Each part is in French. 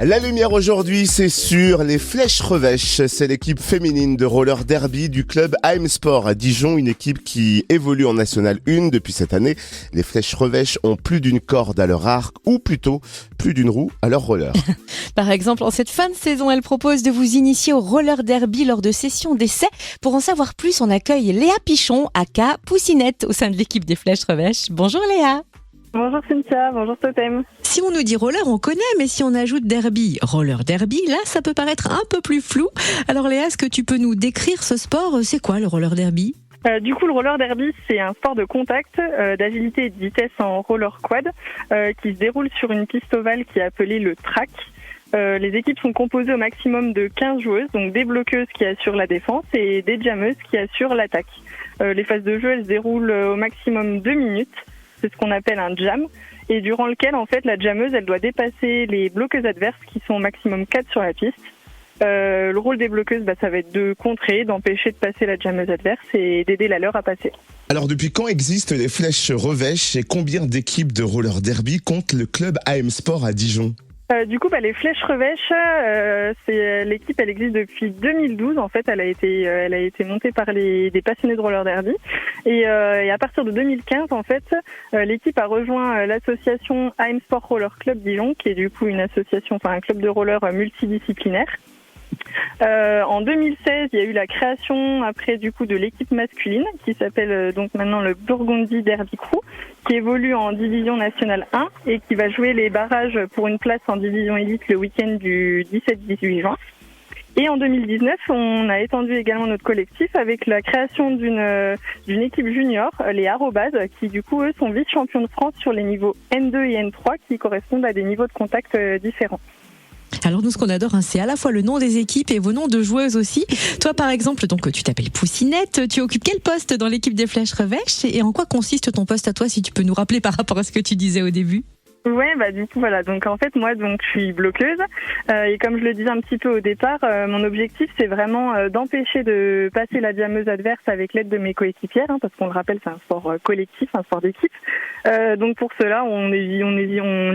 La lumière aujourd'hui, c'est sur les Flèches Revêches. C'est l'équipe féminine de roller derby du club AM Sport à Dijon, une équipe qui évolue en National 1 depuis cette année. Les Flèches Revêches ont plus d'une corde à leur arc, ou plutôt plus d'une roue à leur roller. Par exemple, en cette fin de saison, elle propose de vous initier au roller derby lors de sessions d'essai. Pour en savoir plus, on accueille Léa Pichon, aka Poussinette, au sein de l'équipe des Flèches Revêches. Bonjour Léa. Bonjour Cynthia, bonjour Totem. Si on nous dit roller, on connaît, mais si on ajoute derby, roller derby, là, ça peut paraître un peu plus flou. Alors Léa, est-ce que tu peux nous décrire ce sport ? C'est quoi le roller derby ? Du coup, le roller derby, c'est un sport de contact, d'agilité et de vitesse en roller quad qui se déroule sur une piste ovale qui est appelée le track. Les équipes sont composées au maximum de 15 joueuses, donc des bloqueuses qui assurent la défense et des jammeuses qui assurent l'attaque. Les phases de jeu, elles se déroulent au maximum 2 minutes. C'est ce qu'on appelle un jam, et durant lequel, en fait, la jammeuse, elle doit dépasser les bloqueuses adverses qui sont au maximum 4 sur la piste. Le rôle des bloqueuses, ça va être de contrer, d'empêcher de passer la jammeuse adverse et d'aider la leur à passer. Alors depuis quand existent les Flèches Revêches et combien d'équipes de roller derby compte le club AM Sport à Dijon ? Les Flèches Revêches, c'est l'équipe, elle existe depuis 2012. En fait, elle a été montée par des passionnés de roller derby. Et à partir de 2015, en fait, l'équipe a rejoint l'association AM Sport Roller Club Dijon, qui est du coup une association, un club de roller multidisciplinaire. En 2016, il y a eu la création après du coup de l'équipe masculine qui s'appelle donc maintenant le Burgundy Derby Crew, qui évolue en division nationale 1 et qui va jouer les barrages pour une place en division élite le week-end du 17-18 juin. Et en 2019, on a étendu également notre collectif avec la création d'une équipe junior, les Arrobas, qui du coup eux sont vice-champions de France sur les niveaux N2 et N3 qui correspondent à des niveaux de contact différents. Alors nous, ce qu'on adore, c'est à la fois le nom des équipes et vos noms de joueuses aussi. Toi, par exemple, donc tu t'appelles Poussinette. Tu occupes quel poste dans l'équipe des Flèches Revêches et en quoi consiste ton poste à toi, si tu peux nous rappeler par rapport à ce que tu disais au début ? Ouais, du coup voilà. Donc en fait moi je suis bloqueuse et comme je le disais un petit peu au départ, mon objectif c'est vraiment d'empêcher de passer la jammeuse adverse avec l'aide de mes coéquipières, parce qu'on le rappelle c'est un sport collectif, un sport d'équipe. Donc pour cela on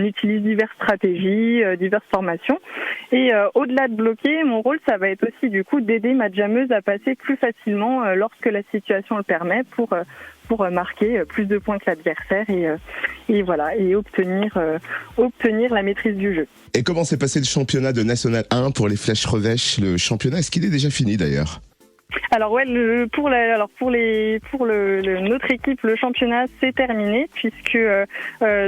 utilise diverses stratégies, diverses formations et au-delà de bloquer, mon rôle ça va être aussi du coup d'aider ma jammeuse à passer plus facilement lorsque la situation le permet pour marquer plus de points que l'adversaire et obtenir la maîtrise du jeu. Et comment s'est passé le championnat de National 1 pour les Flèches Revêches ? Le championnat, est-ce qu'il est déjà fini d'ailleurs ? Alors ouais, notre équipe, le championnat s'est terminé puisque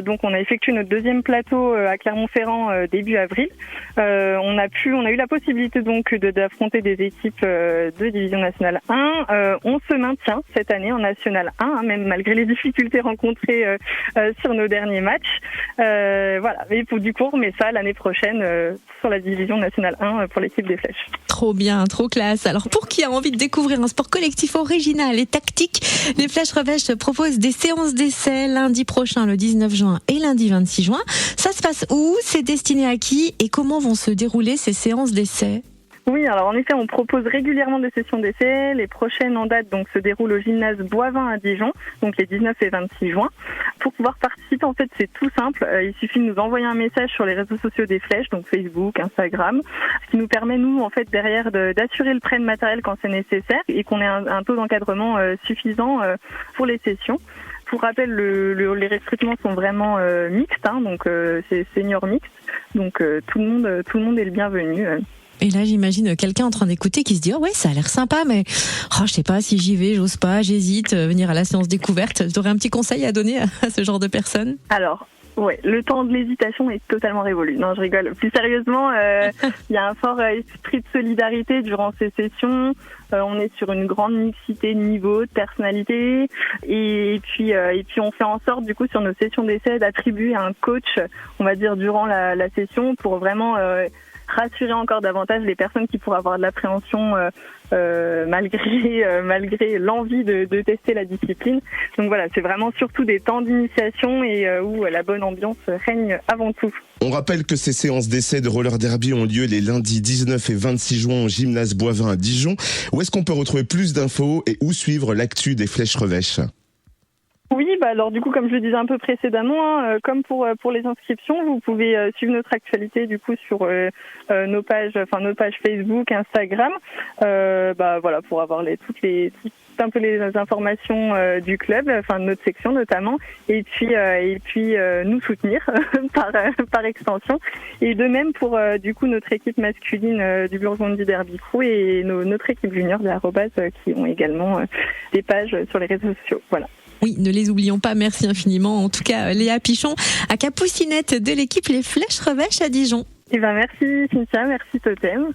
donc on a effectué notre deuxième plateau à Clermont-Ferrand début avril. On a eu la possibilité donc d'affronter des équipes de division nationale 1. On se maintient cette année en nationale 1, même malgré les difficultés rencontrées sur nos derniers matchs. Et du coup on remet ça l'année prochaine sur la division nationale 1 pour l'équipe des Flèches. Trop bien, trop classe. Alors pour qui a envie de découvrir un sport collectif original et tactique, les Flèches Revêches proposent des séances d'essai lundi prochain, le 19 juin et lundi 26 juin. Ça se passe où ? C'est destiné à qui ? Et comment vont se dérouler ces séances d'essai ? Oui, alors en effet, on propose régulièrement des sessions d'essai. Les prochaines en date donc se déroulent au gymnase Boivin à Dijon, donc les 19 et 26 juin. Pour pouvoir participer, en fait, c'est tout simple. Il suffit de nous envoyer un message sur les réseaux sociaux des Flèches, donc Facebook, Instagram, ce qui nous permet, nous, en fait, derrière, d'assurer le prêt de matériel quand c'est nécessaire et qu'on ait un taux d'encadrement suffisant pour les sessions. Pour rappel, les recrutements sont vraiment mixtes, donc c'est senior mixte, donc tout le monde est le bienvenu. Et là, j'imagine quelqu'un en train d'écouter qui se dit « Oh ouais, ça a l'air sympa, mais je sais pas si j'y vais, j'ose pas, j'hésite, venir à la séance découverte. » Tu aurais un petit conseil à donner à ce genre de personnes ? Alors, ouais, le temps de l'hésitation est totalement révolu. Non, je rigole. Plus sérieusement, il y a un fort esprit de solidarité durant ces sessions. On est sur une grande mixité de niveaux, de personnalités. Et puis on fait en sorte, du coup, sur nos sessions d'essai, d'attribuer un coach, on va dire, durant la session pour vraiment rassurer encore davantage les personnes qui pourraient avoir de l'appréhension malgré l'envie de tester la discipline. Donc voilà, c'est vraiment surtout des temps d'initiation et où la bonne ambiance règne avant tout. On rappelle que ces séances d'essai de roller derby ont lieu les lundis 19 et 26 juin au gymnase Boivin à Dijon. Où est-ce qu'on peut retrouver plus d'infos et où suivre l'actu des Flèches Revêches ? Oui, alors du coup, comme je le disais un peu précédemment, comme pour les inscriptions, vous pouvez suivre notre actualité du coup sur nos pages Facebook, Instagram, voilà, pour avoir toutes un peu les informations du club, de notre section notamment, et puis nous soutenir par extension. Et de même pour du coup notre équipe masculine du Burgundy Derby Crew et notre équipe junior des Arrobas qui ont également des pages sur les réseaux sociaux. Voilà. Oui, ne les oublions pas, merci infiniment. En tout cas, Léa Pichon, à Capucinette de l'équipe Les Flèches Revêches à Dijon. Merci Cynthia, merci Totem.